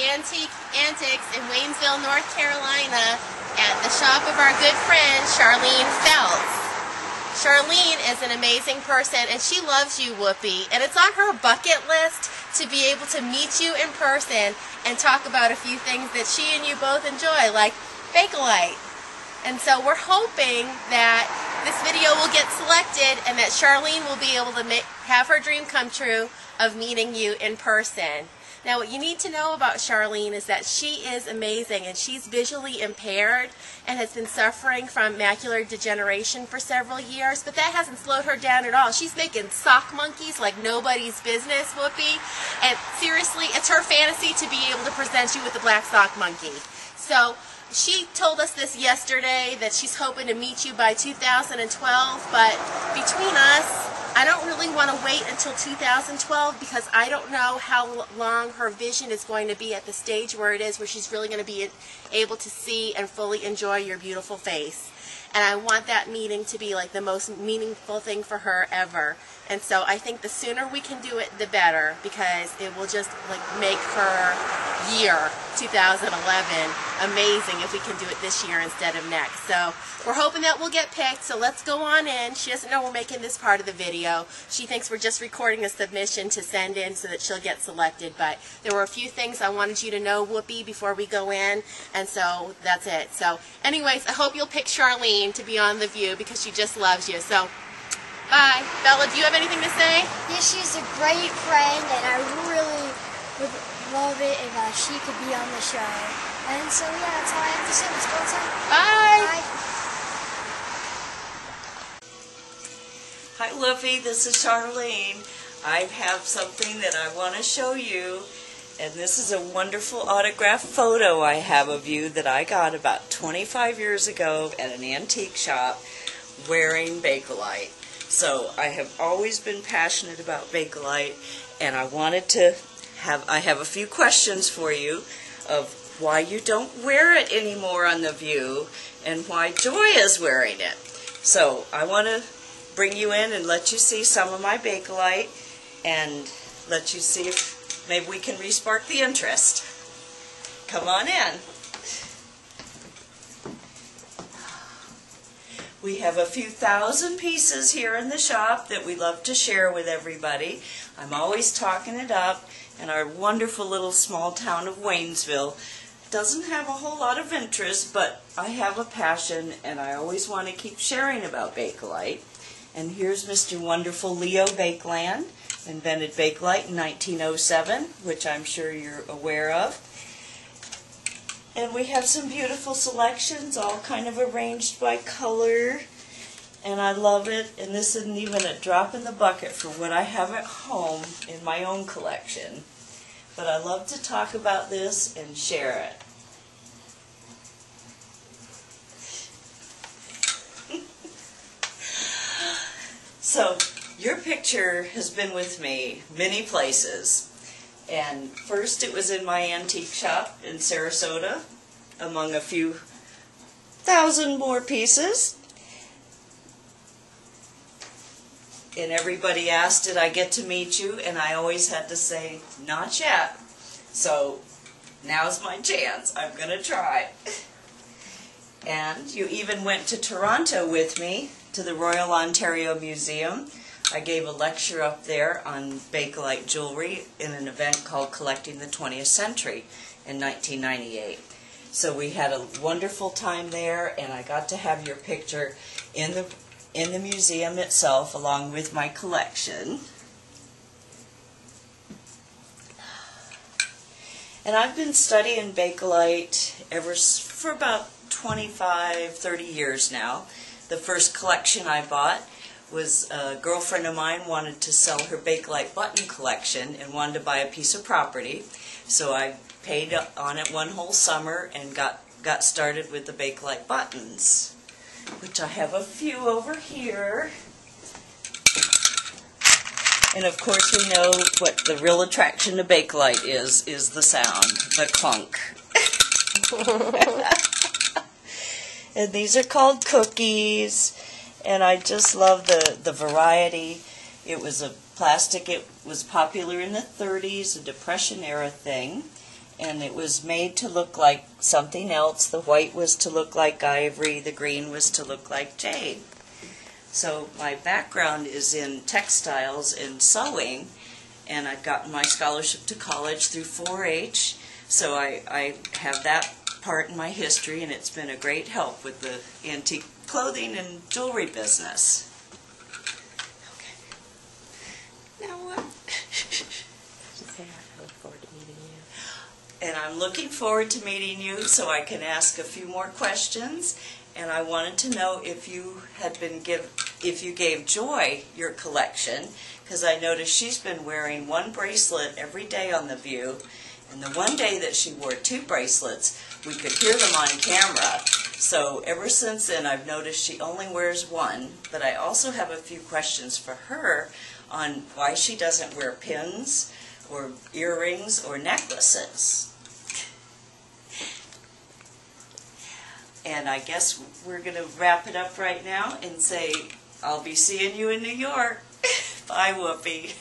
Antique Antics in Waynesville, North Carolina at the shop of our good friend Charlene Felts. Charlene is an amazing person and she loves you, Whoopi, and it's on her bucket list to be able to meet you in person and talk about a few things that she and you both enjoy, like Bakelite. And so we're hoping that this video will get selected and that Charlene will be able to have her dream come true of meeting you in person. Now, what you need to know about Charlene is that she is amazing, and she's visually impaired and has been suffering from macular degeneration for several years, but that hasn't slowed her down at all. She's making sock monkeys like nobody's business, Whoopi, and seriously, it's her fantasy to be able to present you with a black sock monkey. So she told us this yesterday, that she's hoping to meet you by 2012, but between us, I don't really want to wait until 2012 because I don't know how long her vision is going to be at the stage where it is, where she's really going to be able to see and fully enjoy your beautiful face. And I want that meeting to be like the most meaningful thing for her ever. And so I think the sooner we can do it, the better, because it will just like make her year 2011 amazing if we can do it this year instead of next. So we're hoping that we'll get picked, so let's go on in. She doesn't know we're making this part of the video. She thinks we're just recording a submission to send in so that she'll get selected, but there were a few things I wanted you to know, Whoopi, before we go in, and so that's it. So anyways, I hope you'll pick Charlene to be on The View because she just loves you. So bye. Bella, do you have anything to say? Yeah, she's a great friend, and I really would love it if she could be on the show. And so, yeah, that's all I have to say. Let's go inside. Bye. Bye. Hi, Whoopi. This is Charlene. I have something that I want to show you, and this is a wonderful autographed photo I have of you that I got about 25 years ago at an antique shop wearing Bakelite. So I have always been passionate about Bakelite, and I wanted to I have a few questions for you of why you don't wear it anymore on The View and why Joy is wearing it. So I want to bring you in and let you see some of my Bakelite and let you see if maybe we can re-spark the interest. Come on in. We have a few thousand pieces here in the shop that we love to share with everybody. I'm always talking it up, and our wonderful little small town of Waynesville doesn't have a whole lot of interest, but I have a passion, and I always want to keep sharing about Bakelite. And here's Mr. Wonderful Leo Bakeland, invented Bakelite in 1907, which I'm sure you're aware of. And we have some beautiful selections, all kind of arranged by color, and I love it. And this isn't even a drop in the bucket for what I have at home in my own collection. But I love to talk about this and share it. So, your picture has been with me many places. And first it was in my antique shop in Sarasota, among a few thousand more pieces. And everybody asked, did I get to meet you? And I always had to say, not yet. So now's my chance. I'm going to try. And you even went to Toronto with me, to the Royal Ontario Museum. I gave a lecture up there on Bakelite jewelry in an event called Collecting the 20th Century in 1998. So we had a wonderful time there, and I got to have your picture in the museum itself along with my collection. And I've been studying Bakelite for about 25, 30 years now. The first collection I bought was a girlfriend of mine wanted to sell her Bakelite button collection and wanted to buy a piece of property. So I paid on it one whole summer and got started with the Bakelite buttons, which I have a few over here. And of course we know what the real attraction to Bakelite is the sound, the clunk. And these are called cookies. And I just love the variety. It was a plastic, it was popular in the 30s, a Depression era thing. and it was made to look like something else. The white was to look like ivory, the green was to look like jade. So my background is in textiles and sewing, and I've gotten my scholarship to college through 4-H, so I have that part in my history, and it's been a great help with the antique clothing and jewelry business. Okay. Now what? Say, I look forward to meeting you. And I'm looking forward to meeting you so I can ask a few more questions. And I wanted to know if you gave Joy your collection, because I noticed she's been wearing one bracelet every day on The View, and the one day that she wore 2 bracelets, we could hear them on camera. So ever since then, I've noticed she only wears one, but I also have a few questions for her on why she doesn't wear pins or earrings or necklaces. And I guess we're going to wrap it up right now and say, I'll be seeing you in New York. Bye, Whoopi.